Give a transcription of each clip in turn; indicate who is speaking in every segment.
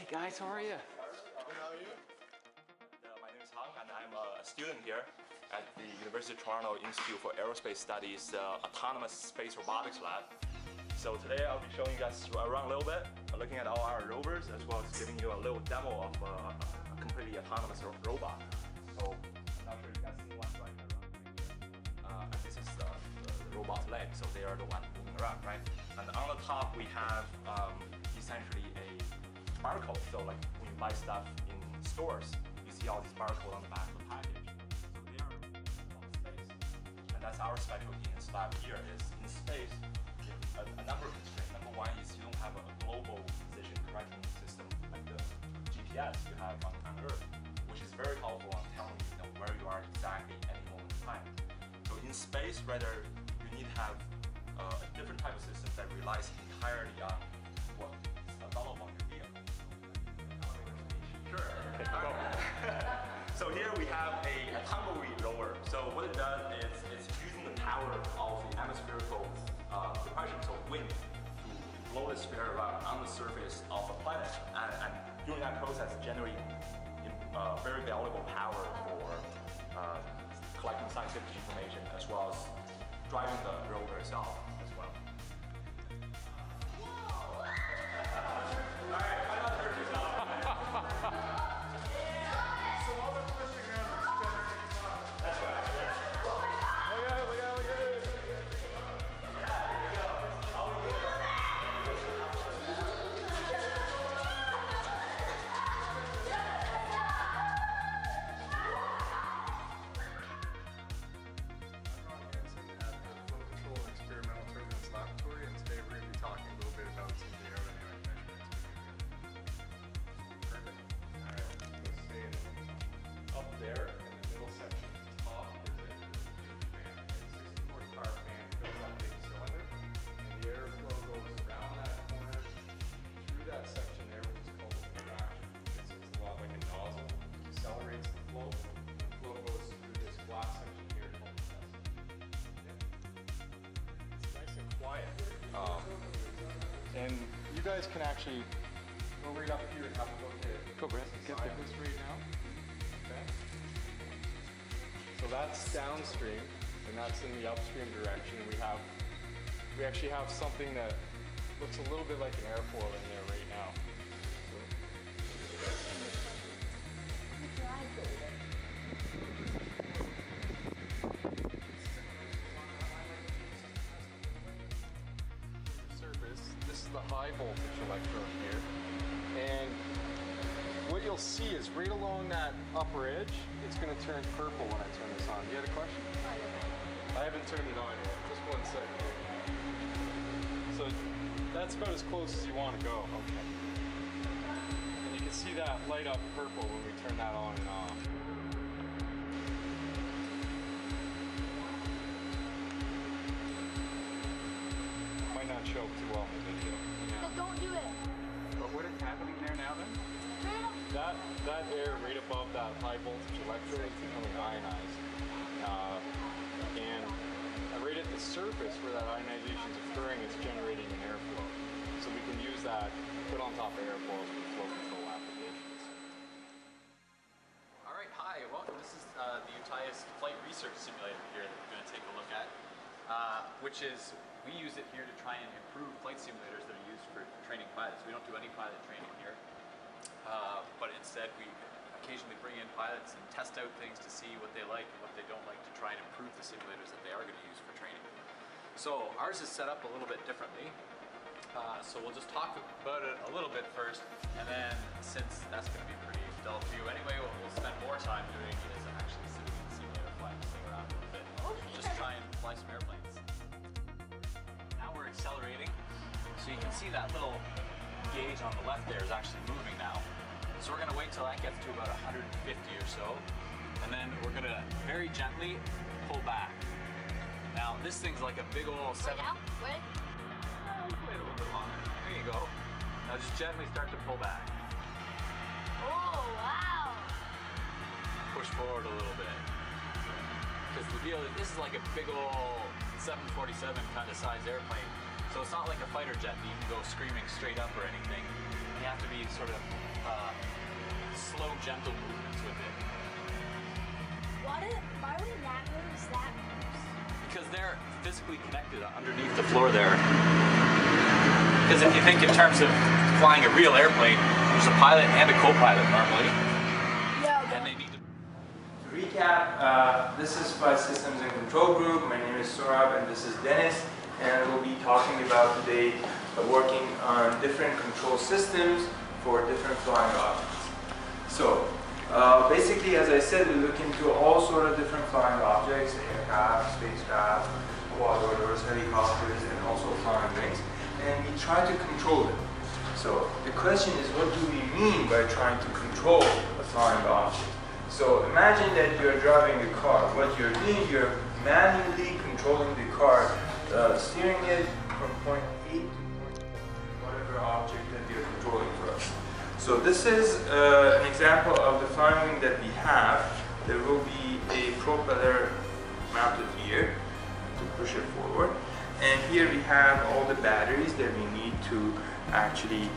Speaker 1: Hey guys, how are you?
Speaker 2: Good, how are you?
Speaker 3: My name is Hang, and I'm a student here at the University of Toronto Institute for Aerospace Studies Autonomous Space Robotics Lab. So today I'll be showing you guys around a little bit, looking at all our rovers, as well as giving you a little demo of a completely autonomous robot. So I'm not sure you guys see one right around here. This is the robot's leg, so they are the one moving around, right? And on the top we have essentially a barcode. So like when you buy stuff in stores, you see all these barcodes on the back of the package. So they are on space. And that's our specialty in this lab here is in space, a number of constraints. Number one is you don't have a global position correcting system like the GPS you have on Earth, which is very helpful on telling you where you are exactly at any moment in time. So in space, rather, you need to have a different type of system that relies entirely on what is available on your vehicle. Sure. So here we have a tumbleweed rover. So what it does is it's using the power of the atmospherical depression, so wind, to blow the sphere around on the surface of a planet, and during that process generating very valuable power for collecting scientific information as well as driving the rover itself as well. Alright, try not to hurt yourself.
Speaker 2: So all the pushing around is spinning up.
Speaker 3: That's right.
Speaker 2: Look at it. Laboratory, and today we're going to be talking a little bit about some of the aerodynamic measurements we do here. Perfect. Alright, let's stay in up there in the middle section at the top. There's a fan, a 60 horsepower fan fills that big cylinder, and the airflow goes around that corner through that section there, which is called the reaction. It's a lot like a nozzle, it accelerates the flow. The flow goes through this glass section here called the test. Quiet. And you guys can actually go right up here and have a look at
Speaker 1: Go, Brett. Get there.
Speaker 2: this right now. Okay. So that's downstream, and that's in the upstream direction. And we actually have something that looks a little bit like an airfoil in there right now. This is the high voltage electrode here, and what you'll see is right along that upper edge, it's going to turn purple when I turn this on. You had a question? I haven't turned it on yet. Just 1 second. So that's about as close as you want to go. Okay. And you can see that light up purple when we turn that on and off. Might not show up too well in the video.
Speaker 4: So don't do it.
Speaker 1: But what is happening there now then?
Speaker 2: That air right above that high voltage electrode is becoming ionized. And right at the surface where that ionization is occurring, it's generating an airflow. So we can use that, put on top of airflows for flow control applications.
Speaker 5: Alright, hi, welcome. This is the UTIAS flight research simulator here that we're going to take a look at. Which is, we use it here to try and improve flight simulators that are used for training pilots. We don't do any pilot training here, but instead we occasionally bring in pilots and test out things to see what they like and what they don't like to try and improve the simulators that they are going to use for training. So ours is set up a little bit differently. So we'll just talk about it a little bit first, and then since that's going to be pretty dull for you anyway, what we'll spend more time doing is actually sitting in the simulator flying this thing around a little bit. Just try and fly some airplanes. Now we're accelerating, so you can see that little gauge on the left there is actually moving now. So we're going to wait till that gets to about 150 or so, and then we're going to very gently pull back. Now this thing's like a big old
Speaker 4: Wait.
Speaker 5: Wait a little bit longer. There you go. Now just gently start to pull back.
Speaker 4: Oh, wow.
Speaker 5: Push forward a little bit. Because the deal is, this is like a big old 747 kind of size airplane. So it's not like a fighter jet that you can go screaming straight up or anything. You have to be sort of slow, gentle movements with it.
Speaker 4: Why would that moves that moves?
Speaker 5: Because they're physically connected underneath the floor there. Because if you think in terms of flying a real airplane, there's a pilot and a co-pilot normally.
Speaker 4: Yeah,
Speaker 5: And they need to...
Speaker 1: To recap, this is Flight Systems and Control Group. My name is Saurabh and this is Dennis. And we'll be talking about today working on different control systems for different flying objects. So, basically, as I said, we look into all sort of different flying objects, aircraft, spacecraft, quadrotors, helicopters, and also flying wings, and we try to control them. So the question is, what do we mean by trying to control a flying object? So imagine that you're driving a car. What you're doing, you're manually controlling the car, steering it from point A to point B, whatever object that you're controlling for us. So this is an example of the flying wing that we have. There will be a propeller mounted here to push it forward. And here we have all the batteries that we need to actually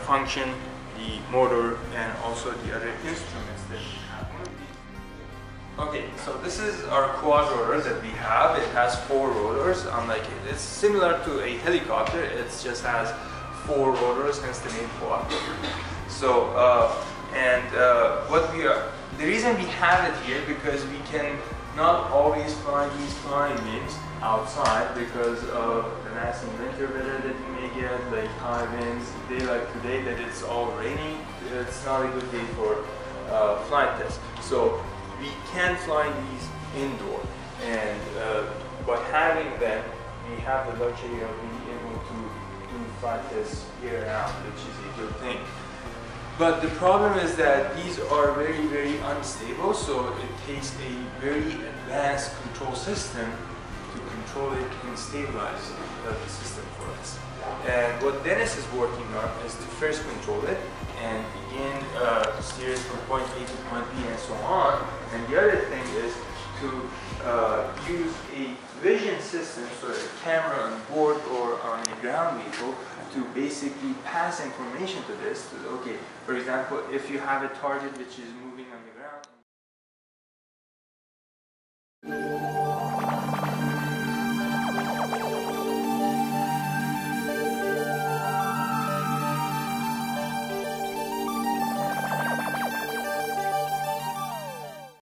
Speaker 1: function the motor and also the other instruments that we have. Okay, so this is our quadrotor that we have. It has 4 rotors. Unlike it's similar to a helicopter. It just has 4 rotors, hence the name quadrotor. So, the reason we have it here because we can not always fly these flying wings outside because of the nasty winter weather that you may get, like high winds. A day like today that it's all raining, it's not a good day for flight tests. So we can fly these indoor, and by having them, we have the luxury of being able to do flight tests year round, which is a good thing. But the problem is that these are very, very unstable, so it takes a very advanced control system to control it and stabilize the system for us. And what Dennis is working on is to first control it and begin to steer it from point A to point B and so on. And the other thing is to use a vision system, so a camera on board or on a ground vehicle, to basically pass information to this. Okay, for example, if you have a target which is moving